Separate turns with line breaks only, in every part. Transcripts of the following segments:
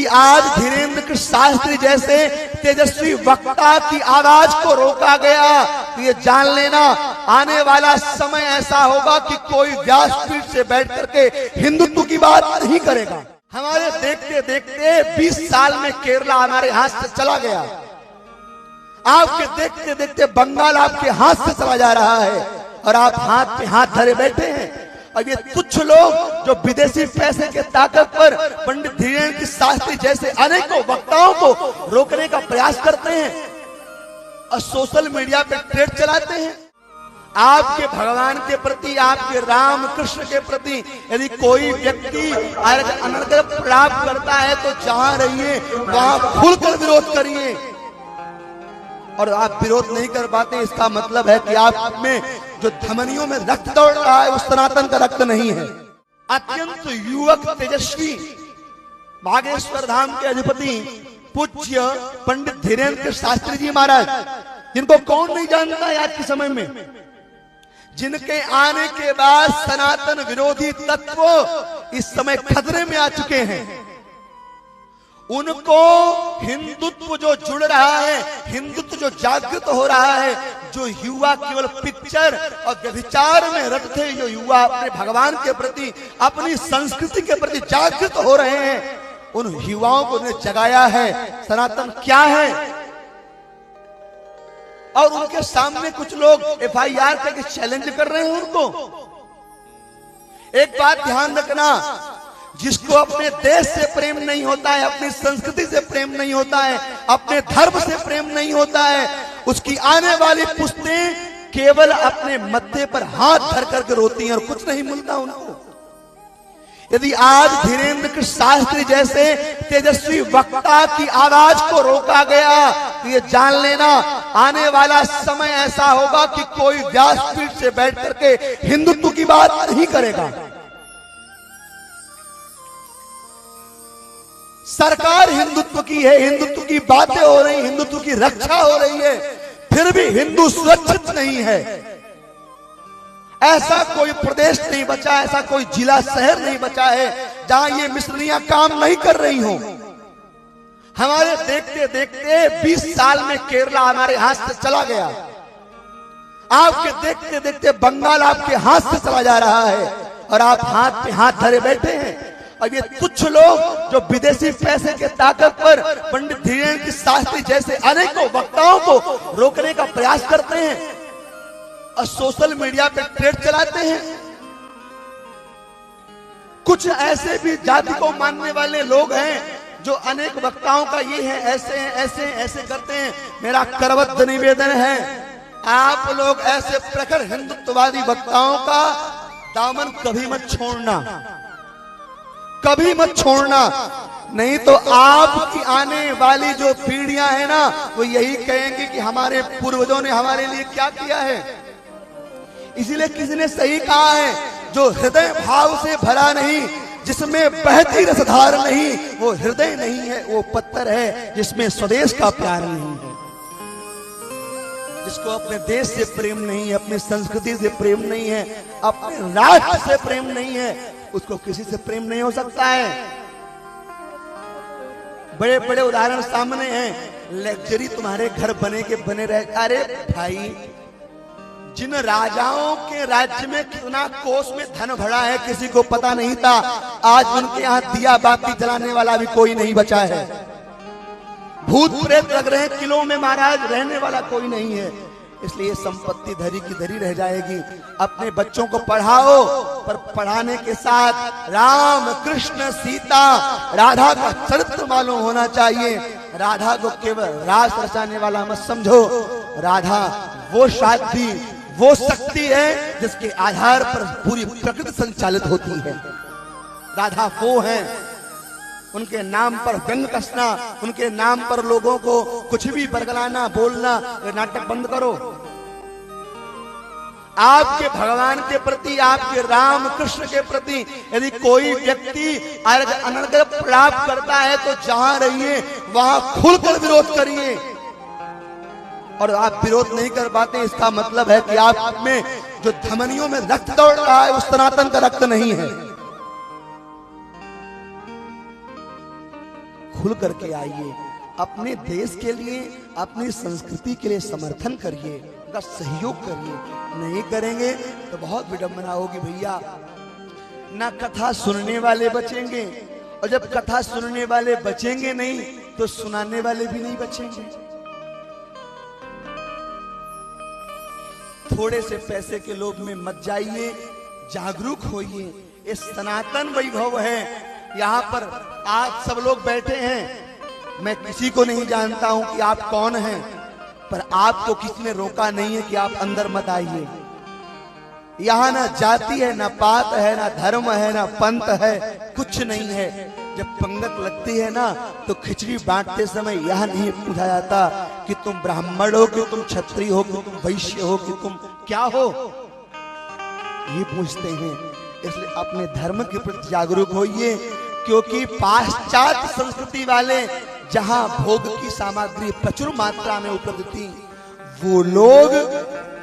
आज धीरेन्द्र कृष्ण शास्त्री जैसे तेजस्वी वक्ता की आवाज को रोका गया तो ये जान लेना आने वाला समय ऐसा होगा कि कोई व्यासपीठ से बैठ करके हिंदुत्व की बात नहीं करेगा। हमारे देखते देखते 20 साल में केरला हमारे हाथ से चला गया, आपके देखते देखते बंगाल आपके हाथ से चला जा रहा है और आप हाथ पे हाथ धरे बैठे हैं। और ये कुछ लोग जो विदेशी पैसे के ताकत पर पंडित धीरेन्द्र कृष्ण शास्त्री जैसे अनेकों वक्ताओं को रोकने का प्रयास करते हैं और सोशल मीडिया पे ट्रेड चलाते हैं। आपके भगवान के प्रति, आपके राम कृष्ण के प्रति यदि कोई व्यक्ति अनर्गल प्राप्त करता है तो जहां रहिए वहां खुलकर विरोध करिए। और आप विरोध नहीं कर पाते इसका मतलब है कि आप में जो धमनियों में रक्त दौड़ रहा है वो सनातन का रक्त नहीं है। अत्यंत युवक तेजस्वी बागेश्वर धाम के अधिपति पूज्य पंडित धीरेन्द्र कृष्ण शास्त्री जी महाराज, जिनको कौन नहीं जानता है आज के समय में, जिनके आने के बाद सनातन विरोधी तत्व इस समय खतरे में आ चुके हैं। उनको हिंदुत्व जो जुड़ रहा है, हिंदुत्व जो जागृत हो रहा है, जो युवा केवल पिक्चर और व्यभिचार में रत थे, जो युवा अपने भगवान के प्रति, अपनी संस्कृति के प्रति जागृत हो रहे हैं, उन युवाओं को उन्हें जगाया है सनातन क्या है। और उनके सामने कुछ लोग FIR करके चैलेंज कर रहे हैं उनको। एक बात ध्यान रखना, जिसको अपने देश से प्रेम नहीं होता है, अपनी संस्कृति से प्रेम नहीं होता है, अपने धर्म से प्रेम नहीं होता है, उसकी आने वाली पुश्तें केवल अपने मत्थे पर हाथ धर करके रोती हैं और कुछ नहीं मिलता उनको। यदि आज धीरेन्द्र कृष्ण शास्त्री जैसे तेजस्वी वक्ता की आवाज को रोका गया तो ये जान लेना आने वाला समय ऐसा होगा कि कोई व्यासपीठ से बैठ करके हिंदुत्व की बात नहीं करेगा। सरकार हिंदुत्व की है, हिंदुत्व की बातें हो रही, हिंदुत्व की रक्षा हो रही है, फिर भी हिंदू सुरक्षित नहीं है। ऐसा कोई प्रदेश नहीं बचा, ऐसा कोई जिला शहर नहीं बचा है जहां ये मिशनरियां काम नहीं कर रही हो। हमारे देखते देखते 20 साल में केरला हमारे हाथ से चला गया, आपके देखते देखते बंगाल आपके हाथ से चला जा रहा है और आप हाथ पे हाथ धरे बैठे हैं। और ये कुछ लोग जो विदेशी पैसे के ताकत पर पंडित धीरेन्द्र कृष्ण शास्त्री जैसे अनेकों वक्ताओं को रोकने का प्रयास करते हैं और सोशल मीडिया पे ट्रेड चलाते हैं। कुछ ऐसे भी जाति को मानने वाले लोग हैं जो अनेक वक्ताओं का ये है, ऐसे हैं, ऐसे हैं, ऐसे करते हैं। मेरा करबद्ध निवेदन है, आप लोग ऐसे प्रखर हिंदुत्ववादी वक्ताओं का दामन कभी मत छोड़ना, कभी मत छोड़ना, नहीं तो आपकी आने वाली जो पीढ़ियां हैं ना वो यही कहेंगे कि हमारे पूर्वजों ने हमारे लिए क्या किया है। इसीलिए किसी ने सही कहा है, जो हृदय भाव से भरा नहीं, जिसमें बहती रसधार नहीं, वो हृदय नहीं है, वो पत्थर है जिसमें स्वदेश का प्यार नहीं है। जिसको अपने देश से प्रेम नहीं है, अपनी संस्कृति से प्रेम नहीं है, अपने राष्ट्र से प्रेम नहीं है, उसको किसी से प्रेम नहीं हो सकता है। बड़े बड़े उदाहरण सामने हैं, लग्जरी तुम्हारे घर बने के बने रहे। अरे भाई, जिन राजाओं के राज्य में कितना कोष में धन भरा है किसी को पता नहीं था, आज उनके यहाँ दिया बाती जलाने वाला भी कोई नहीं बचा है। भूत प्रेत लग रहे हैं किलों में महाराज, रहने वाला कोई नहीं है। इसलिए संपत्ति धरी की धरी रह जाएगी। अपने बच्चों को पढ़ाओ, पर पढ़ाने के साथ राम कृष्ण सीता राधा का चरित्र मालूम होना चाहिए। राधा को केवल रास रचाने वाला मत समझो। राधा वो साध्वी, वो शक्ति है जिसके आधार पर पूरी प्रकृति संचालित होती है। राधा वो है, उनके नाम पर व्यंग कसना, उनके नाम पर लोगों को कुछ भी बरगलाना, बोलना, ये नाटक बंद करो। आपके भगवान के प्रति, आपके राम कृष्ण के प्रति यदि कोई व्यक्ति अनर्गल प्राप्त करता है तो जहां रहिए वहां खुलकर विरोध करिए। और आप विरोध नहीं कर पाते इसका मतलब है कि आप में जो धमनियों में रक्त दौड़ रहा है वो सनातन का रक्त नहीं है। खुल करके आइए, अपने देश के लिए, अपनी संस्कृति के लिए समर्थन करिए, उनका सहयोग करिए। नहीं करेंगे तो बहुत विडंबना होगी भैया। ना कथा सुनने वाले बचेंगे, और जब कथा सुनने वाले बचेंगे नहीं तो सुनाने वाले भी नहीं बचेंगे। थोड़े से पैसे के लोभ में मत जाइए, जागरूक होइए। ये सनातन वैभव है। यहाँ पर आज सब लोग बैठे हैं, मैं किसी को नहीं जानता हूं कि आप कौन हैं, पर आपको किसी ने रोका नहीं है कि आप अंदर मत आइए। यहाँ ना जाति है, ना पात है, ना धर्म है, ना पंथ है, कुछ नहीं है। जब पंगत लगती है ना तो खिचड़ी बांटते समय यह नहीं पूछा जाता कि तुम ब्राह्मण हो, कि तुम क्षत्रिय हो, कि तुम वैश्य हो, कि तुम क्या हो, ये पूछते हैं। इसलिए अपने धर्म के प्रति जागरूक होइए, क्योंकि पाश्चात्य संस्कृति वाले जहां भोग की सामग्री प्रचुर मात्रा में उपलब्ध थी, वो लोग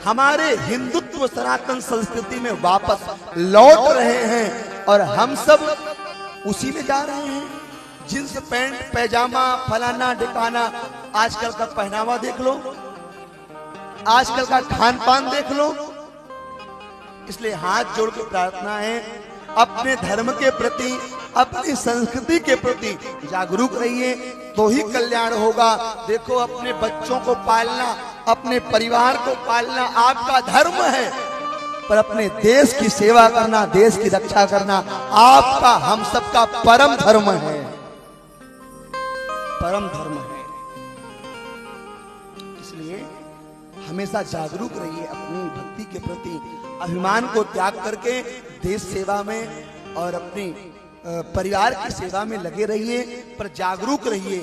हमारे हिंदुत्व सनातन संस्कृति में वापस लौट रहे हैं और हम सब उसी में जा रहे हैं। जींस पैंट पैजामा फलाना ढिकाना, आजकल का पहनावा देख लो, आजकल का खान पान देख लो। इसलिए हाथ जोड़ के प्रार्थना है, अपने धर्म के प्रति, अपनी संस्कृति के प्रति जागरूक रहिए, तो ही कल्याण होगा। देखो, अपने बच्चों को पालना, अपने परिवार को पालना आपका धर्म है, पर अपने देश की सेवा करना, देश की रक्षा करना आपका, हम सबका परम धर्म है, परम धर्म है। इसलिए हमेशा जागरूक रहिए, अपनी भक्ति के प्रति अभिमान को त्याग करके देश सेवा में और अपने परिवार की सेवा में लगे रहिए, पर जागरूक रहिए।